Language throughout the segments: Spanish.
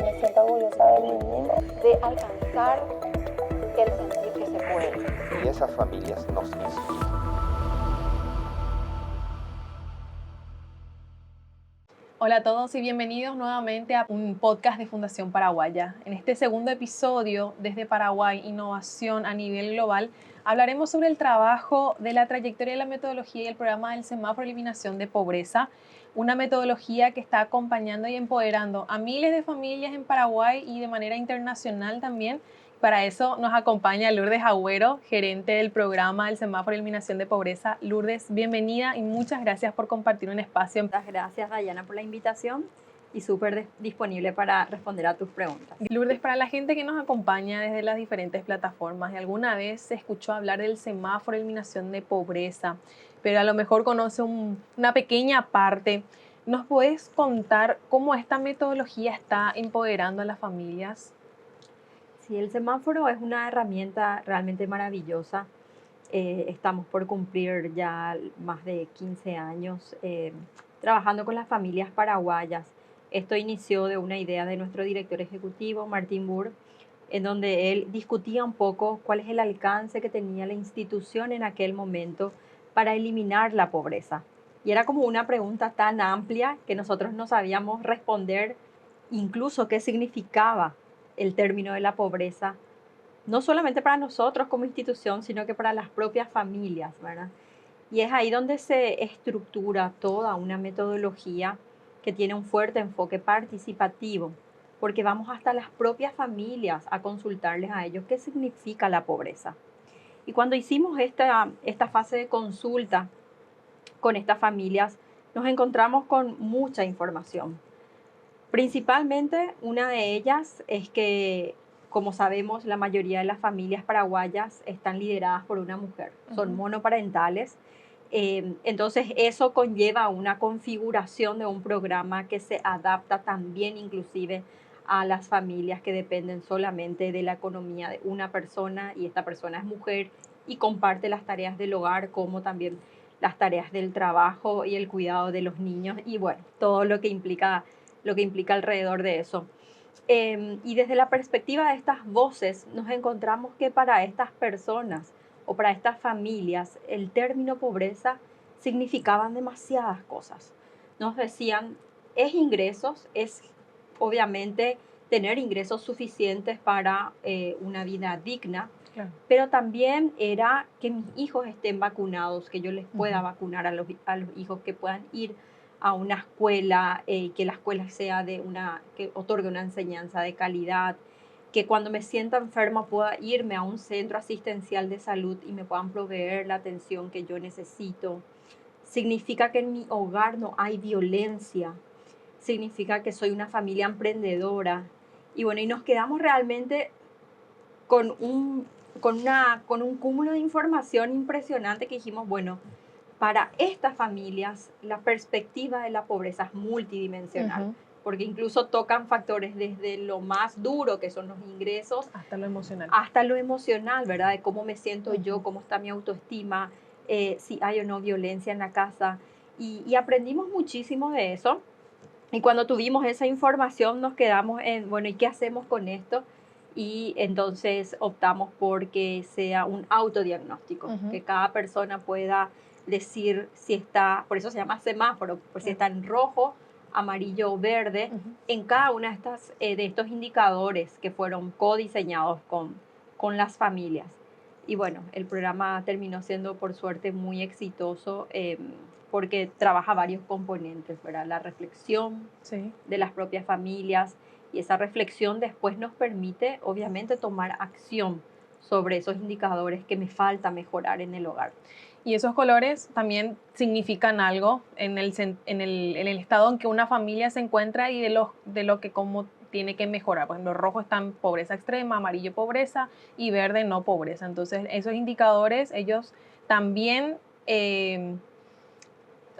Me siento orgullosa de mí misma. De alcanzar el sentir que se puede. Y esas familias nos inspiran. Hola a todos y bienvenidos nuevamente a un podcast de Fundación Paraguaya. En este segundo episodio, desde Paraguay, Innovación a nivel global, hablaremos sobre el trabajo de la trayectoria de la metodología y el programa del Semáforo de Eliminación de Pobreza, una metodología que está acompañando y empoderando a miles de familias en Paraguay y de manera internacional también. Para eso nos acompaña Lourdes Agüero, gerente del programa del Semáforo de Eliminación de Pobreza. Lourdes, bienvenida y muchas gracias por compartir un espacio. Muchas gracias, Dayana, por la invitación y súper disponible para responder a tus preguntas. Lourdes, para la gente que nos acompaña desde las diferentes plataformas, ¿alguna vez se escuchó hablar del Semáforo de Eliminación de Pobreza? Pero a lo mejor conoce una pequeña parte. ¿Nos puedes contar cómo esta metodología está empoderando a las familias? Sí, el semáforo es una herramienta realmente maravillosa. Estamos por cumplir ya más de 15 años trabajando con las familias paraguayas. Esto inició de una idea de nuestro director ejecutivo, Martín Burr, en donde él discutía un poco cuál es el alcance que tenía la institución en aquel momento para eliminar la pobreza. Y era como una pregunta tan amplia que nosotros no sabíamos responder incluso qué significaba el término de la pobreza, no solamente para nosotros como institución, sino que para las propias familias, ¿verdad? Y es ahí donde se estructura toda una metodología que tiene un fuerte enfoque participativo, porque vamos hasta las propias familias a consultarles a ellos qué significa la pobreza. Y cuando hicimos esta fase de consulta con estas familias, nos encontramos con mucha información. Principalmente, una de ellas es que, como sabemos, la mayoría de las familias paraguayas están lideradas por una mujer, son monoparentales. Entonces, eso conlleva una configuración de un programa que se adapta también inclusive a las familias que dependen solamente de la economía de una persona y esta persona es mujer y comparte las tareas del hogar como también las tareas del trabajo y el cuidado de los niños y bueno, todo lo que implica alrededor de eso. Y desde la perspectiva de estas voces, nos encontramos que para estas personas o para estas familias, el término pobreza significaban demasiadas cosas. Nos decían, es ingresos, es obviamente tener ingresos suficientes para una vida digna, Claro. pero también era que mis hijos estén vacunados, que yo les pueda vacunar a los hijos, que puedan ir a una escuela, que la escuela sea que otorgue una enseñanza de calidad, que cuando me sienta enferma pueda irme a un centro asistencial de salud y me puedan proveer la atención que yo necesito. Significa que en mi hogar no hay violencia, significa que soy una familia emprendedora. Y bueno, y nos quedamos realmente con un cúmulo de información impresionante que dijimos, bueno, para estas familias la perspectiva de la pobreza es multidimensional, porque incluso tocan factores desde lo más duro, que son los ingresos, hasta lo emocional, ¿verdad? De cómo me siento yo, cómo está mi autoestima, si hay o no violencia en la casa. Y aprendimos muchísimo de eso. Y cuando tuvimos esa información nos quedamos en, bueno, ¿y qué hacemos con esto? Y entonces optamos por que sea un autodiagnóstico, que cada persona pueda decir si está, por eso se llama semáforo, por si está en rojo, amarillo o verde, en cada una de estos indicadores que fueron codiseñados con las familias. Y bueno, el programa terminó siendo por suerte muy exitoso porque trabaja varios componentes, ¿verdad? La reflexión de las propias familias y esa reflexión después nos permite obviamente tomar acción sobre esos indicadores que me falta mejorar en el hogar. Y esos colores también significan algo en el estado en que una familia se encuentra y de lo que como tiene que mejorar. Por ejemplo, rojo está en pobreza extrema, amarillo pobreza y verde no pobreza. Entonces, esos indicadores, ellos también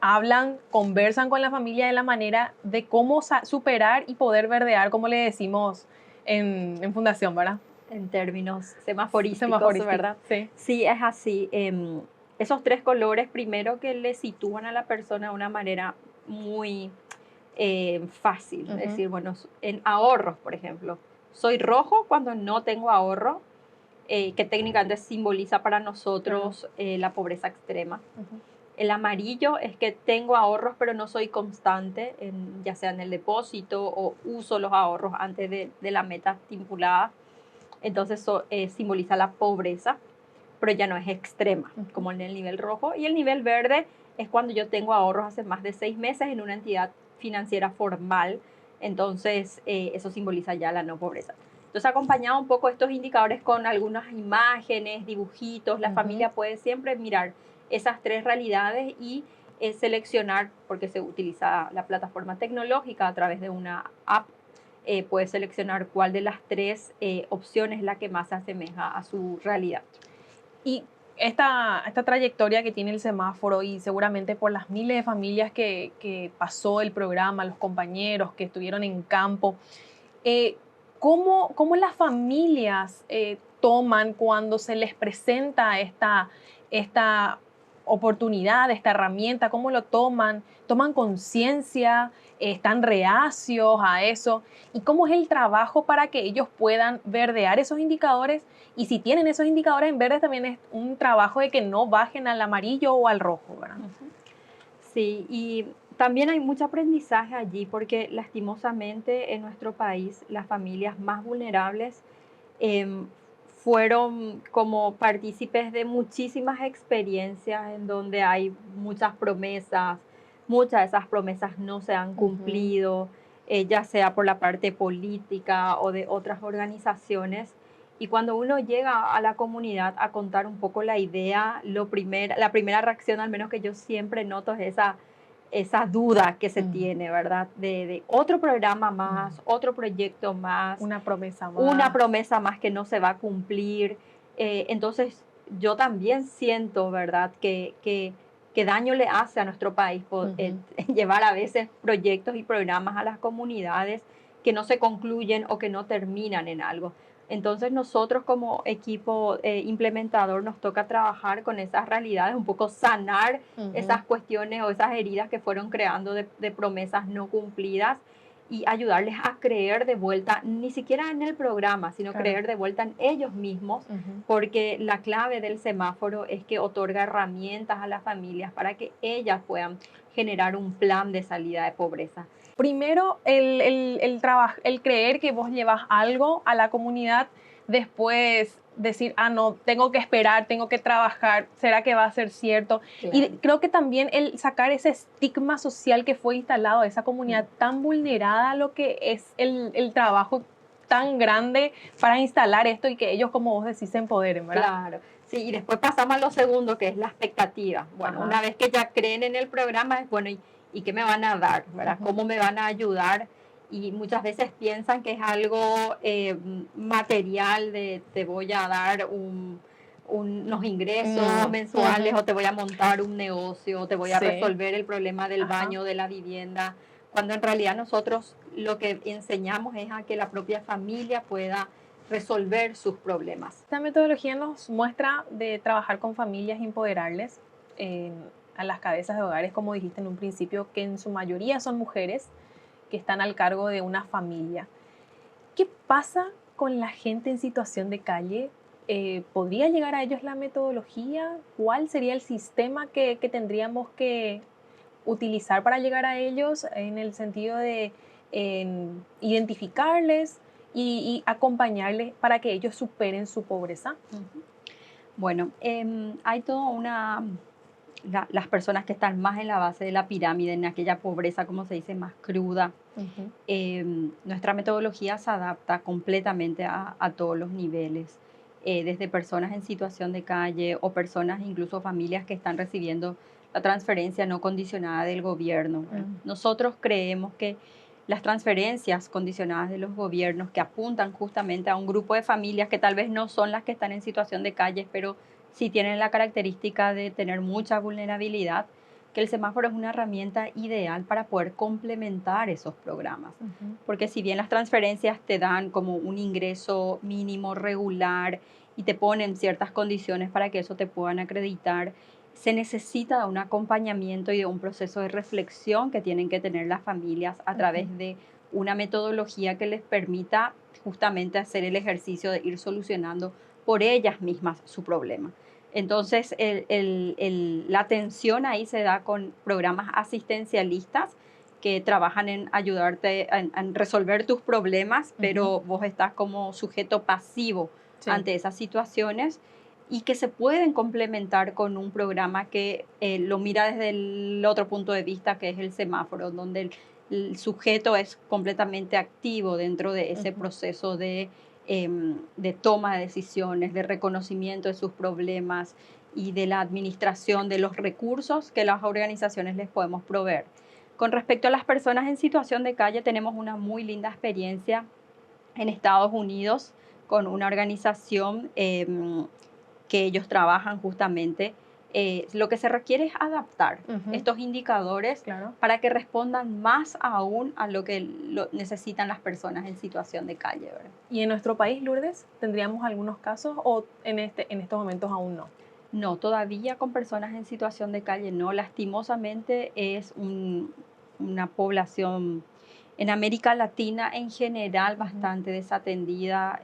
hablan, conversan con la familia de la manera de cómo superar y poder verdear, como le decimos en Fundación, ¿verdad? En términos semaforísticos, ¿verdad? Sí. Sí, es así. Esos tres colores, primero que le sitúan a la persona de una manera muy fácil. Es Ujú. decir, bueno, en ahorros, por ejemplo, soy rojo cuando no tengo ahorro, que técnicamente simboliza para nosotros la pobreza extrema. Ujú. El amarillo es que tengo ahorros, pero no soy constante, ya sea en el depósito o uso los ahorros antes de la meta estipulada. Entonces eso simboliza la pobreza, pero ya no es extrema, Ujú. como en el nivel rojo. Y el nivel verde es cuando yo tengo ahorros hace más de 6 meses en una entidad financiera formal. Entonces eso simboliza ya la no pobreza. Entonces, acompañado un poco estos indicadores con algunas imágenes, dibujitos, la Ujú. familia puede siempre mirar esas tres realidades y seleccionar, porque se utiliza la plataforma tecnológica a través de una app, puede seleccionar cuál de las tres opciones es la que más se asemeja a su realidad. Y esta trayectoria que tiene el semáforo y seguramente por las miles de familias que pasó el programa, los compañeros que estuvieron en campo, eh, ¿cómo las familias toman cuando se les presenta esta oportunidad, esta herramienta? ¿Cómo lo toman? ¿Toman conciencia? ¿Están reacios a eso? ¿Y cómo es el trabajo para que ellos puedan verdear esos indicadores? Y si tienen esos indicadores en verde, también es un trabajo de que no bajen al amarillo o al rojo, ¿verdad? Ujú. Sí, y también hay mucho aprendizaje allí porque lastimosamente en nuestro país las familias más vulnerables em, fueron como partícipes de muchísimas experiencias en donde hay muchas promesas, muchas de esas promesas no se han Ujú. cumplido, ya sea por la parte política o de otras organizaciones. Y cuando uno llega a la comunidad a contar un poco la idea, la primera reacción, al menos que yo siempre noto, es esa duda que se Mm. tiene, ¿verdad? De otro programa Mm. más, otro proyecto más, Una promesa una más. promesa más que no se va a cumplir. Entonces, yo también siento, ¿verdad?, que daño le hace a nuestro país Ujú. llevar a veces proyectos y programas a las comunidades que no se concluyen o que no terminan en algo. Entonces, nosotros como equipo implementador nos toca trabajar con esas realidades, un poco sanar Ujú. esas cuestiones o esas heridas que fueron creando de promesas no cumplidas y ayudarles a creer de vuelta, ni siquiera en el programa, sino Claro. creer de vuelta en ellos mismos, Ujú. porque la clave del semáforo es que otorga herramientas a las familias para que ellas puedan generar un plan de salida de pobreza. Primero, el creer que vos llevas algo a la comunidad, después decir, ah, no, tengo que esperar, tengo que trabajar, ¿será que va a ser cierto? Y Claro. creo que también el sacar ese estigma social que fue instalado a esa comunidad tan vulnerada a lo que es el trabajo tan grande para instalar esto y que ellos, como vos decís, se empoderen, ¿verdad? Claro, sí, y después pasamos a lo segundo, que es la expectativa. Bueno, Ajá. una vez que ya creen en el programa, es bueno, ¿y qué me van a dar? ¿Verdad? Ujú. ¿Cómo me van a ayudar? Y muchas veces piensan que es algo material, de te voy a dar unos ingresos mensuales Ujú. o te voy a montar un negocio o te voy a Sí. resolver el problema del Ajá. baño, de la vivienda, cuando en realidad nosotros lo que enseñamos es a que la propia familia pueda resolver sus problemas. Esta metodología nos muestra de trabajar con familias, empoderarles a las cabezas de hogares, como dijiste en un principio, que en su mayoría son mujeres que están al cargo de una familia. ¿Qué pasa con la gente en situación de calle? ¿Podría llegar a ellos la metodología? ¿Cuál sería el sistema que tendríamos que utilizar para llegar a ellos en el sentido de identificarles y acompañarles para que ellos superen su pobreza? Ujú. Bueno, hay toda las personas que están más en la base de la pirámide, en aquella pobreza, como se dice, más cruda. Ujú. Nuestra metodología se adapta completamente a todos los niveles, desde personas en situación de calle o personas, incluso familias que están recibiendo la transferencia no condicionada del gobierno, ¿verdad? Mm. Nosotros creemos que las transferencias condicionadas de los gobiernos que apuntan justamente a un grupo de familias que tal vez no son las que están en situación de calle, pero sí tienen la característica de tener mucha vulnerabilidad, que el semáforo es una herramienta ideal para poder complementar esos programas. Ujú. Porque si bien las transferencias te dan como un ingreso mínimo regular y te ponen ciertas condiciones para que eso te puedan acreditar, se necesita de un acompañamiento y de un proceso de reflexión que tienen que tener las familias a través de una metodología que les permita justamente hacer el ejercicio de ir solucionando por ellas mismas su problema. Entonces, la atención ahí se da con programas asistencialistas que trabajan en ayudarte en resolver tus problemas, pero vos estás como sujeto pasivo ante esas situaciones y que se pueden complementar con un programa que lo mira desde el otro punto de vista, que es el semáforo, donde el sujeto es completamente activo dentro de ese proceso de toma de decisiones, de reconocimiento de sus problemas y de la administración de los recursos que las organizaciones les podemos proveer. Con respecto a las personas en situación de calle, tenemos una muy linda experiencia en Estados Unidos con una organización que ellos trabajan justamente. Lo que se requiere es adaptar estos indicadores para que respondan más aún a lo que necesitan las personas en situación de calle, ¿verdad? ¿Y en nuestro país, Lourdes, tendríamos algunos casos o en estos momentos aún no? No, todavía con personas en situación de calle no. Lastimosamente es una población en América Latina en general bastante desatendida.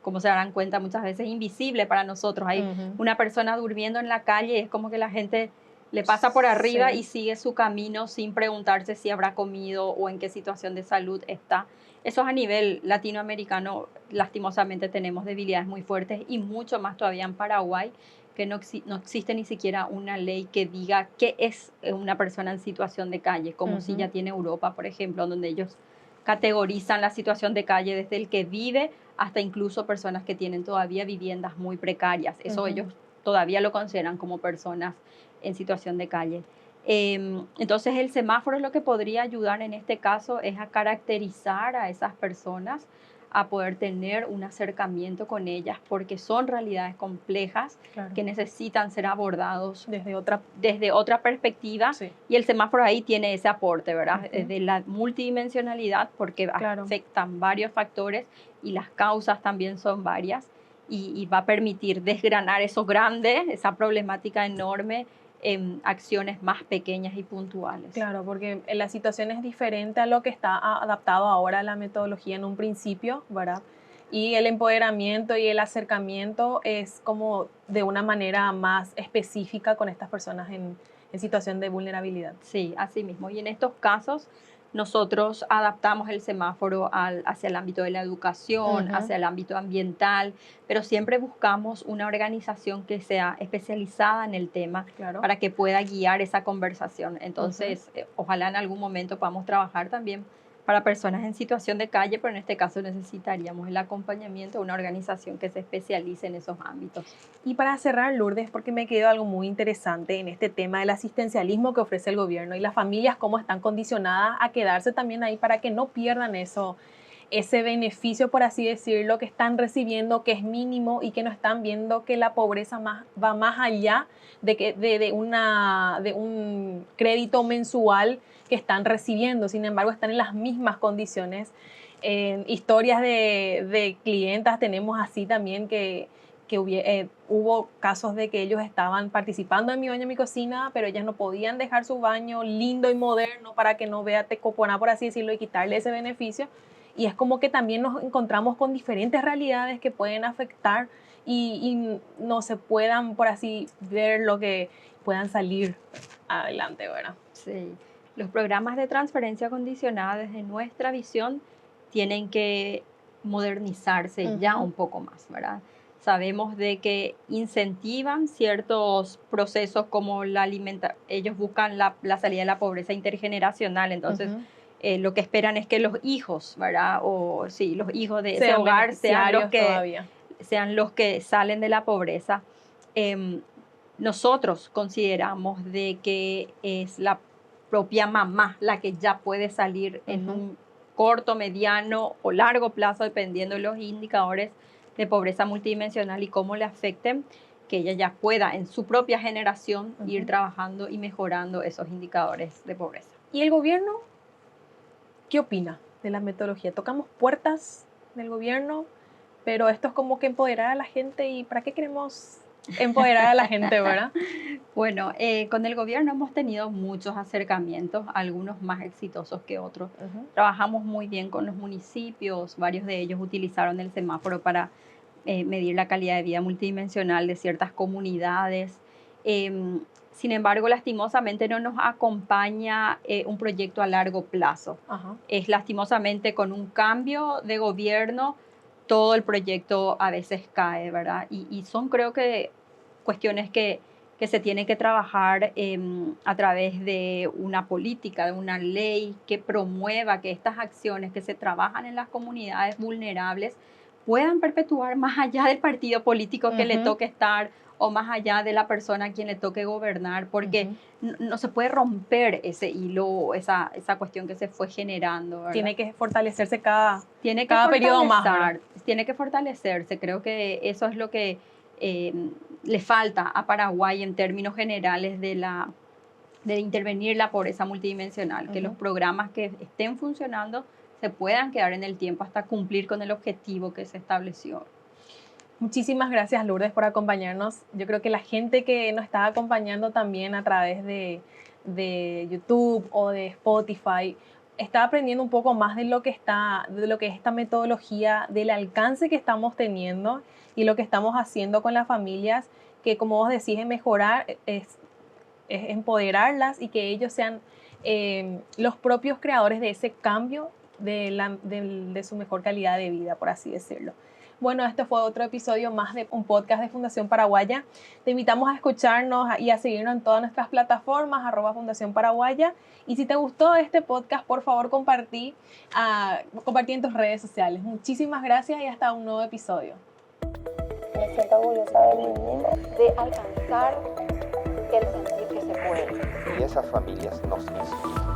Como se darán cuenta, muchas veces invisible para nosotros. Hay una persona durmiendo en la calle, es como que la gente le pasa por arriba y sigue su camino sin preguntarse si habrá comido o en qué situación de salud está. Eso a nivel latinoamericano, lastimosamente tenemos debilidades muy fuertes y mucho más todavía en Paraguay, que no existe ni siquiera una ley que diga qué es una persona en situación de calle, como si ya tiene Europa, por ejemplo, donde ellos categorizan la situación de calle desde el que vive hasta incluso personas que tienen todavía viviendas muy precarias. Eso ellos todavía lo consideran como personas en situación de calle. Entonces el semáforo es lo que podría ayudar en este caso, es a caracterizar a esas personas, a poder tener un acercamiento con ellas, porque son realidades complejas que necesitan ser abordados desde otra perspectiva. Y el semáforo ahí tiene ese aporte, ¿verdad? De la multidimensionalidad, porque afectan varios factores y las causas también son varias, y va a permitir desgranar eso grande, esa problemática enorme, en acciones más pequeñas y puntuales. Claro, porque la situación es diferente a lo que está adaptado ahora a la metodología en un principio, ¿verdad? Y el empoderamiento y el acercamiento es como de una manera más específica con estas personas en situación de vulnerabilidad. Sí, así mismo. Y en estos casos nosotros adaptamos el semáforo hacia el ámbito de la educación, hacia el ámbito ambiental, pero siempre buscamos una organización que sea especializada en el tema para que pueda guiar esa conversación. Entonces, ojalá en algún momento podamos trabajar también para personas en situación de calle, pero en este caso necesitaríamos el acompañamiento de una organización que se especialice en esos ámbitos. Y para cerrar, Lourdes, porque me quedó algo muy interesante en este tema del asistencialismo que ofrece el gobierno y las familias cómo están condicionadas a quedarse también ahí para que no pierdan ese beneficio, por así decirlo, que están recibiendo, que es mínimo y que no están viendo que la pobreza va más allá de un crédito mensual que están recibiendo. Sin embargo, están en las mismas condiciones. Historias de clientas tenemos así también que hubo casos de que ellos estaban participando en Mi Baño, Mi Cocina, pero ellas no podían dejar su baño lindo y moderno para que no vea tecoponá, por así decirlo, y quitarle ese beneficio. Y es como que también nos encontramos con diferentes realidades que pueden afectar y no se puedan, por así ver, lo que puedan salir adelante, ¿verdad? Sí, los programas de transferencia condicionada desde nuestra visión tienen que modernizarse ya un poco más, ¿verdad? Sabemos de que incentivan ciertos procesos como ellos buscan la salida de la pobreza intergeneracional, entonces lo que esperan es que los hijos, ¿verdad? O sí, los hijos de ese hogar sean los que salen de la pobreza. Nosotros consideramos de que es la propia mamá la que ya puede salir en un corto, mediano o largo plazo, dependiendo de los indicadores de pobreza multidimensional y cómo le afecten, que ella ya pueda en su propia generación ir trabajando y mejorando esos indicadores de pobreza. ¿Y el gobierno qué opina de la metodología? Tocamos puertas del gobierno, pero esto es como que empoderar a la gente. ¿Y para qué queremos empoderar a la gente, ¿verdad? Bueno, con el gobierno hemos tenido muchos acercamientos, algunos más exitosos que otros. Trabajamos muy bien con los municipios, varios de ellos utilizaron el semáforo para medir la calidad de vida multidimensional de ciertas comunidades. Sin embargo, lastimosamente no nos acompaña un proyecto a largo plazo. Ajá. Es lastimosamente con un cambio de gobierno, todo el proyecto a veces cae, ¿verdad? Y son creo que cuestiones que se tiene que trabajar a través de una política, de una ley que promueva que estas acciones que se trabajan en las comunidades vulnerables puedan perpetuar más allá del partido político que le toque estar o más allá de la persona a quien le toque gobernar, porque no se puede romper ese hilo, esa cuestión que se fue generando, ¿verdad? Tiene que fortalecerse cada Cada periodo más, ¿verdad? Tiene que fortalecerse. Creo que eso es lo que le falta a Paraguay en términos generales de intervenir la pobreza multidimensional, que los programas que estén funcionando se puedan quedar en el tiempo hasta cumplir con el objetivo que se estableció. Muchísimas gracias, Lourdes, por acompañarnos. Yo creo que la gente que nos está acompañando también a través de YouTube o de Spotify está aprendiendo un poco más de lo que es esta metodología, del alcance que estamos teniendo y lo que estamos haciendo con las familias, que como vos decís, es mejorar, es empoderarlas y que ellos sean los propios creadores de ese cambio de su mejor calidad de vida, por así decirlo. Bueno, este fue otro episodio más de un podcast de Fundación Paraguaya. Te invitamos a escucharnos y a seguirnos en todas nuestras plataformas, @Fundación Paraguaya. Y si te gustó este podcast, por favor, compartí en tus redes sociales. Muchísimas gracias y hasta un nuevo episodio. Me siento orgullosa de mi niña. De alcanzar el sentir que se puede. Y esas familias nos inspiran.